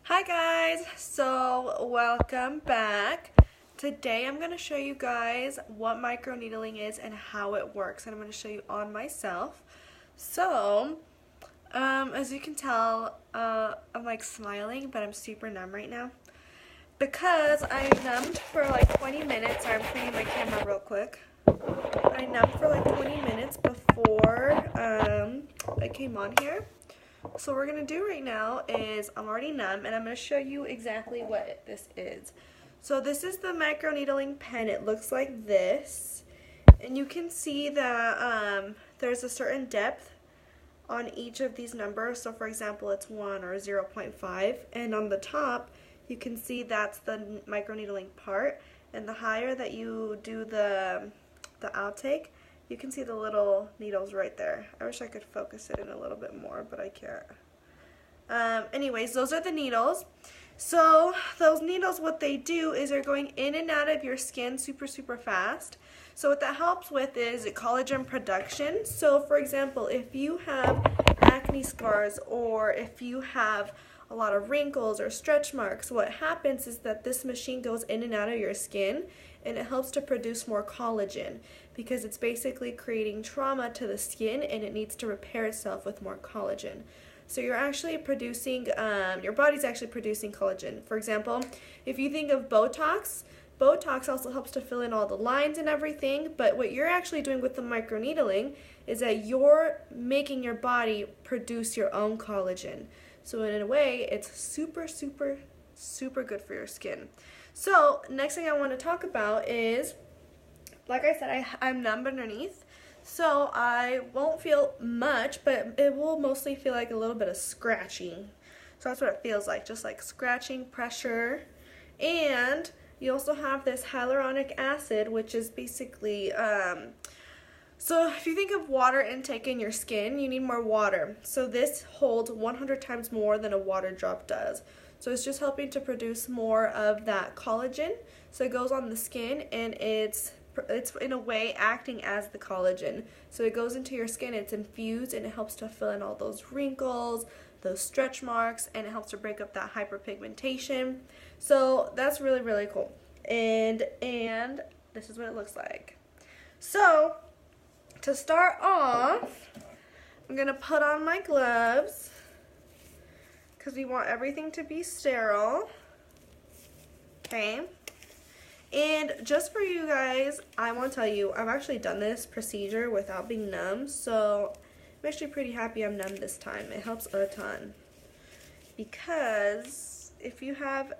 Hi guys, so welcome back. Today I'm going to show you guys what microneedling is and how it works, and I'm going to show you on myself. So, as you can tell, I'm like smiling, but I'm super numb right now because I numbed for like 20 minutes. Sorry, I'm cleaning my camera real quick. I numbed for like 20 minutes before I came on here. So what we're going to do right now is I'm already numb, and I'm going to show you exactly what this is. So this is the microneedling pen. It looks like this, and you can see that there's a certain depth on each of these numbers. So for example, it's 1 or 0.5, and on the top you can see that's the microneedling part, and the higher that you do the outtake, you can see the little needles right there. I wish I could focus it in a little bit more, but I can't. Anyways, those are the needles. So those needles, what they do is they're going in and out of your skin super fast. So what that helps with is collagen production. So for example, if you have acne scars or if you have a lot of wrinkles or stretch marks, what happens is that this machine goes in and out of your skin, and it helps to produce more collagen because it's basically creating trauma to the skin, and it needs to repair itself with more collagen. So you're actually producing, your body's actually producing collagen. For example, if you think of Botox, Botox also helps to fill in all the lines and everything, but what you're actually doing with the microneedling is that you're making your body produce your own collagen. So in a way, it's super good for your skin. So next thing I want to talk about is, like I said, I'm numb underneath, so I won't feel much, but it will mostly feel like a little bit of scratching. So that's what it feels like, just like scratching, pressure. And you also have this hyaluronic acid, which is basically, so if you think of water intake in your skin, you need more water. So this holds 100 times more than a water drop does. So it's just helping to produce more of that collagen. So it goes on the skin, and it's in a way acting as the collagen. So it goes into your skin, it's infused, and it helps to fill in all those wrinkles, those stretch marks, and it helps to break up that hyperpigmentation. So that's really cool. And this is what it looks like. So to start off, I'm gonna put on my gloves because we want everything to be sterile. Okay. And just for you guys, I want to tell you, I've actually done this procedure without being numb, so I'm actually pretty happy I'm numb this time. It helps a ton. Because if you have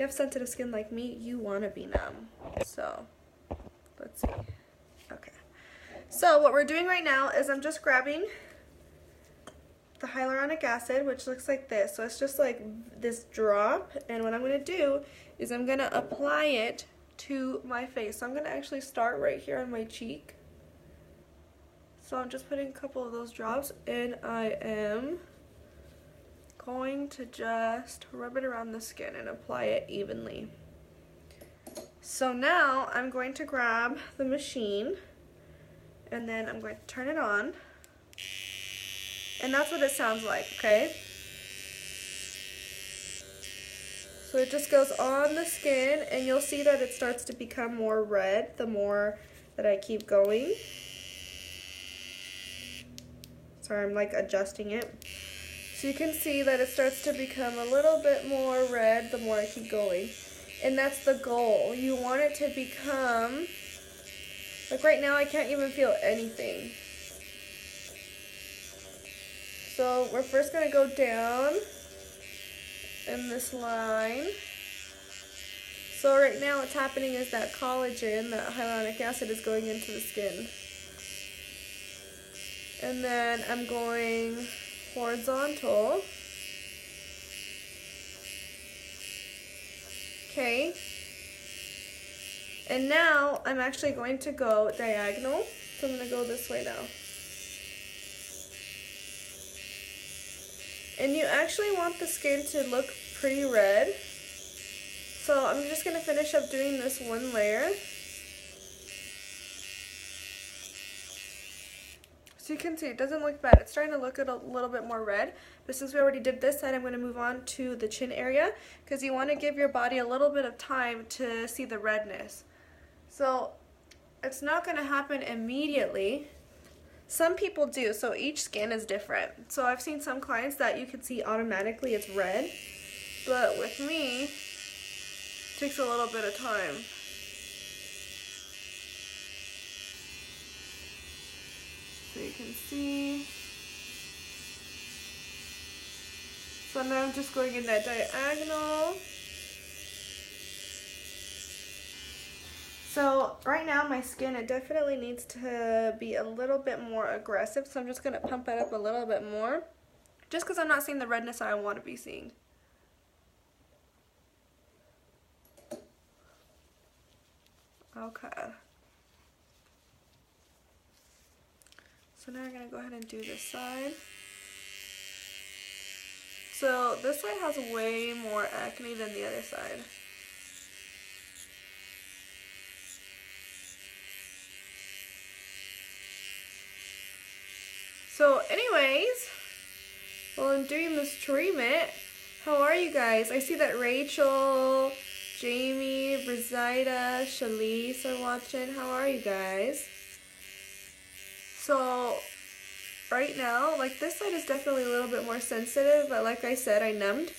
sensitive skin like me, you want to be numb. So let's see. Okay. So what we're doing right now is I'm just grabbing the hyaluronic acid, which looks like this. So it's just like this drop, and what I'm going to do is I'm going to apply it to my face. So I'm going to actually start right here on my cheek. So I'm just putting a couple of those drops, and I am going to just rub it around the skin and apply it evenly. So now I'm going to grab the machine, and then I'm going to turn it on. And that's what it sounds like, okay? So it just goes on the skin, and you'll see that it starts to become more red the more that I keep going. Sorry, I'm like adjusting it. So you can see that it starts to become a little bit more red the more I keep going. And that's the goal. You want it to become, like right now I can't even feel anything. So we're first going to go down in this line. So right now what's happening is that collagen, that hyaluronic acid, is going into the skin. And then I'm going horizontal. Okay. And now I'm actually going to go diagonal. So I'm going to go this way now. And you actually want the skin to look pretty red. So I'm just going to finish up doing this one layer. So So you can see it doesn't look bad. It's starting to look a little bit more red. But since we already did this side, I'm going to move on to the chin area because you want to give your body a little bit of time to see the redness. So it's not going to happen immediately. Some people do, so each skin is different. So I've seen some clients that you can see automatically it's red, but with me, it takes a little bit of time. So you can see. So now I'm just going in that diagonal. So right now my skin, it definitely needs to be a little bit more aggressive. So I'm just going to pump it up a little bit more. Just because I'm not seeing the redness I want to be seeing. Okay. So now I'm going to go ahead and do this side. So this side has way more acne than the other side. So anyways, while I'm doing this treatment, how are you guys? I see that Rachel, Jamie, Brizida, Shalise are watching. How are you guys? So right now, like this side is definitely a little bit more sensitive, but like I said, I numbed,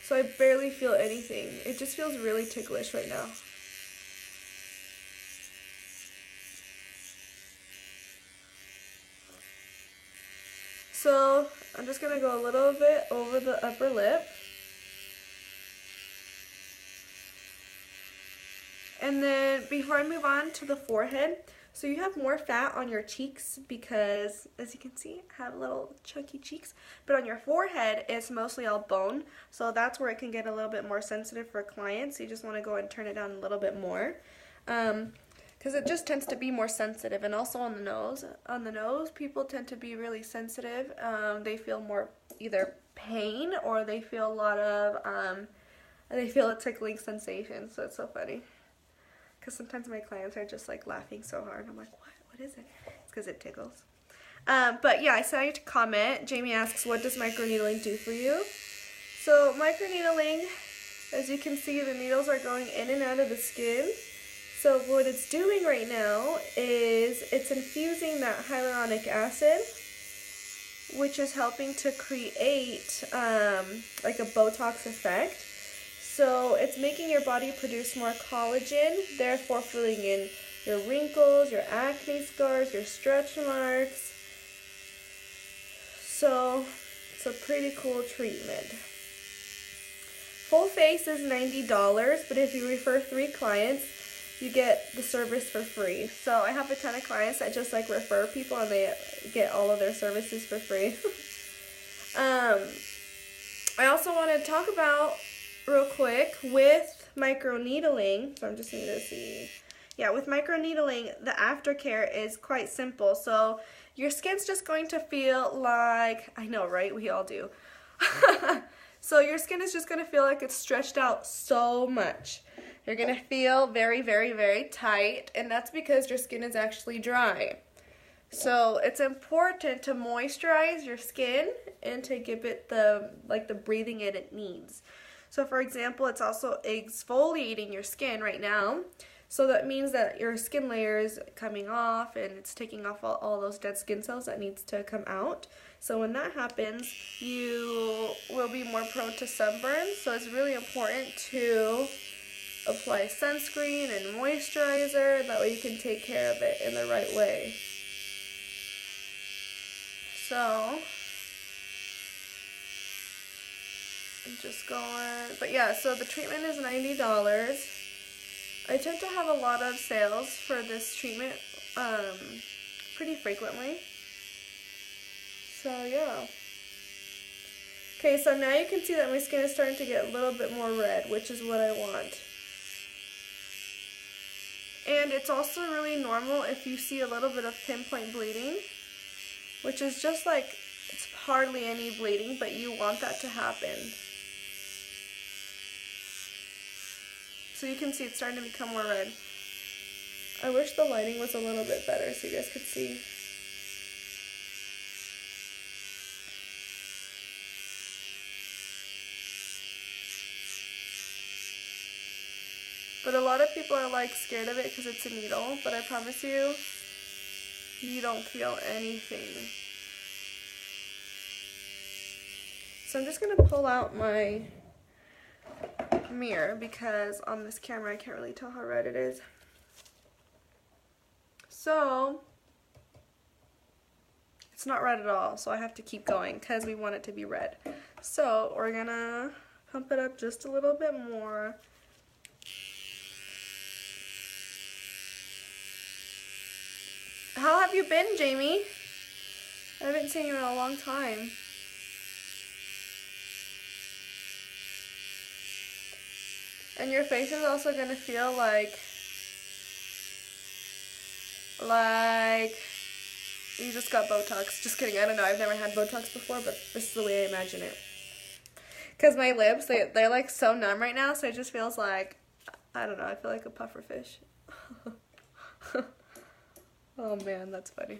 so I barely feel anything. It just feels really ticklish right now. So I'm just going to go a little bit over the upper lip. And then before I move on to the forehead, so you have more fat on your cheeks because, as you can see, I have little chunky cheeks. But on your forehead, it's mostly all bone. So that's where it can get a little bit more sensitive for clients. So you just want to go and turn it down a little bit more. Because it just tends to be more sensitive. And also on the nose. On the nose, people tend to be really sensitive. They feel more either pain or they feel a lot of, they feel a tickling sensation. So it's so funny. Because sometimes my clients are just like laughing so hard. I'm like, what is it? It's because it tickles. But yeah, I saw you to comment. Jamie asks, what does microneedling do for you? So microneedling, as you can see, the needles are going in and out of the skin. So what it's doing right now is it's infusing that hyaluronic acid, which is helping to create like a Botox effect. So it's making your body produce more collagen, therefore filling in your wrinkles, your acne scars, your stretch marks. So it's a pretty cool treatment. Full face is $90, but if you refer 3 clients, you get the service for free. So I have a ton of clients that just like refer people and they get all of their services for free. I also want to talk about real quick with microneedling. So I'm just going to see. Yeah, with microneedling, the aftercare is quite simple. So your skin's just going to feel like, I know, right? We all do. So your skin is just going to feel like it's stretched out so much. You're going to feel very, very, very tight, and that's because your skin is actually dry. So it's important to moisturize your skin and to give it the breathing it needs. So for example, it's also exfoliating your skin right now. So that means that your skin layer is coming off and it's taking off all those dead skin cells that needs to come out. So when that happens, you will be more prone to sunburn. So it's really important to apply sunscreen and moisturizer. That way you can take care of it in the right way. So I'm just going, but yeah, so the treatment is $90. I tend to have a lot of sales for this treatment pretty frequently. So yeah. Okay, so now you can see that my skin is starting to get a little bit more red, which is what I want. And it's also really normal if you see a little bit of pinpoint bleeding, which is just like, it's hardly any bleeding, but you want that to happen. So you can see it's starting to become more red. I wish the lighting was a little bit better so you guys could see. But a lot of people are like scared of it because it's a needle, but I promise you, you don't feel anything. So I'm just going to pull out my mirror because on this camera I can't really tell how red it is. So it's not red at all, so I have to keep going because we want it to be red. So we're going to pump it up just a little bit more. How have you been, Jamie? I haven't seen you in a long time. And your face is also going to feel like you just got Botox. Just kidding, I don't know, I've never had Botox before, but this is the way I imagine it. Because my lips, they're like so numb right now, so it just feels like, I don't know, I feel like a puffer fish. Oh man, that's funny.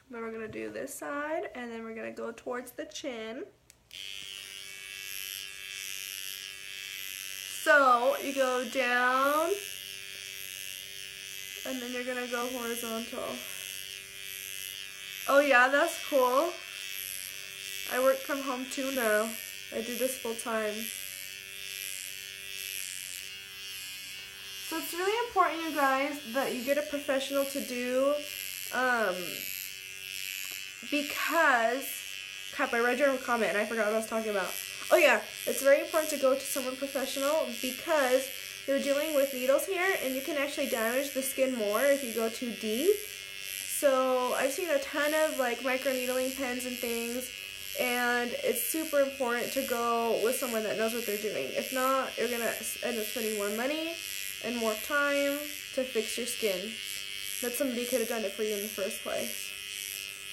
Then we're going to do this side, and then we're going to go towards the chin. So you go down, and then you're going to go horizontal. Oh yeah, that's cool. I work from home too now. I do this full time. So it's really important, you guys, that you get a professional to do, because, crap, I read your comment and I forgot what I was talking about. Oh yeah, it's very important to go to someone professional because you're dealing with needles here and you can actually damage the skin more if you go too deep. So I've seen a ton of like microneedling pens and things, and it's super important to go with someone that knows what they're doing. If not, you're going to end up spending more money and more time to fix your skin. That somebody could have done it for you in the first place.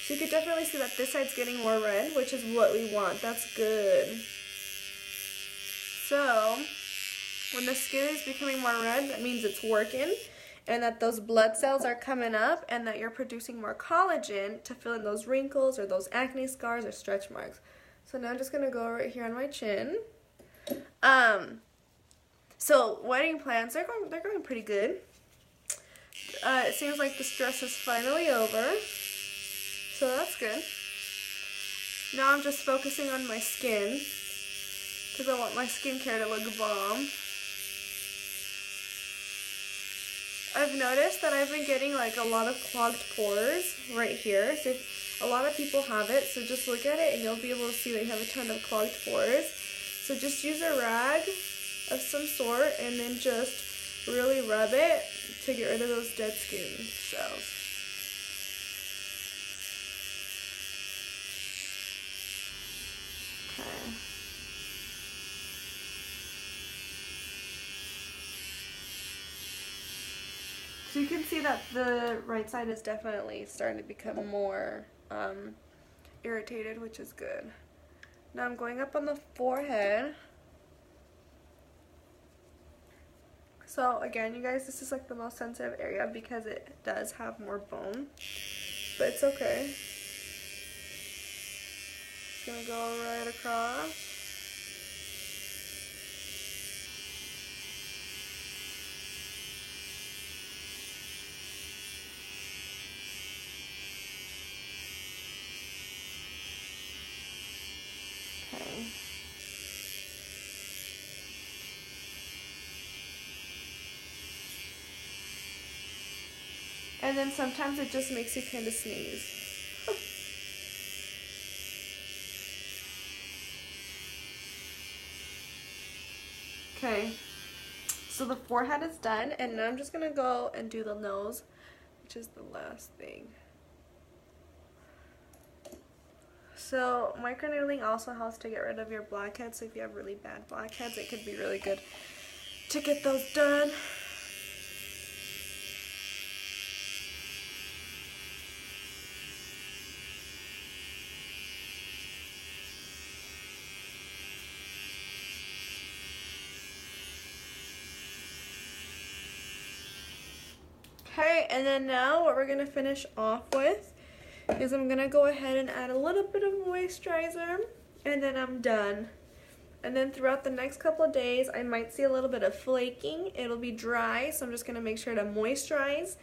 So you could definitely see that this side's getting more red, which is what we want. That's good. So when the skin is becoming more red, that means it's working, and that those blood cells are coming up, and that you're producing more collagen to fill in those wrinkles or those acne scars or stretch marks. So now I'm just going to go right here on my chin. So wedding plans, they're going pretty good. It seems like the stress is finally over, so that's good. Now I'm just focusing on my skin because I want my skincare to look bomb. I've noticed that I've been getting like a lot of clogged pores right here. So a lot of people have it, so just look at it and you'll be able to see they have a ton of clogged pores. So just use a rag of some sort and then just really rub it to get rid of those dead skin cells. Okay. So you can see that the right side is definitely starting to become more irritated, which is good. Now I'm going up on the forehead. So again, you guys, this is like the most sensitive area because it does have more bone, but it's okay. Just gonna go right across. Okay. And then sometimes it just makes you kind of sneeze. Okay, so the forehead is done, and now I'm just going to go and do the nose, which is the last thing. So microneedling also helps to get rid of your blackheads, so if you have really bad blackheads, it could be really good to get those done. Okay, and then now what we're going to finish off with is I'm going to go ahead and add a little bit of moisturizer, and then I'm done. And then throughout the next couple of days, I might see a little bit of flaking. It'll be dry, so I'm just going to make sure to moisturize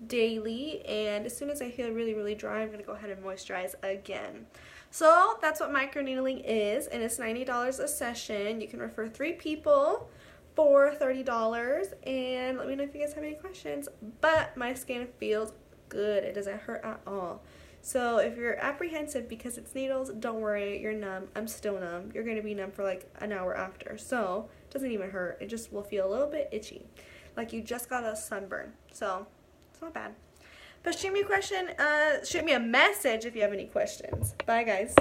daily. And as soon as I feel really, really dry, I'm going to go ahead and moisturize again. So that's what microneedling is, and it's $90 a session. You can refer 3 people for $30, and let me know if you guys have any questions. But my skin feels good. It doesn't hurt at all. So if you're apprehensive because it's needles, don't worry, you're numb. I'm still numb. You're going to be numb for like an hour after. So it doesn't even hurt. It just will feel a little bit itchy, like you just got a sunburn. So it's not bad. But shoot me a question, shoot me a message if you have any questions. Bye guys.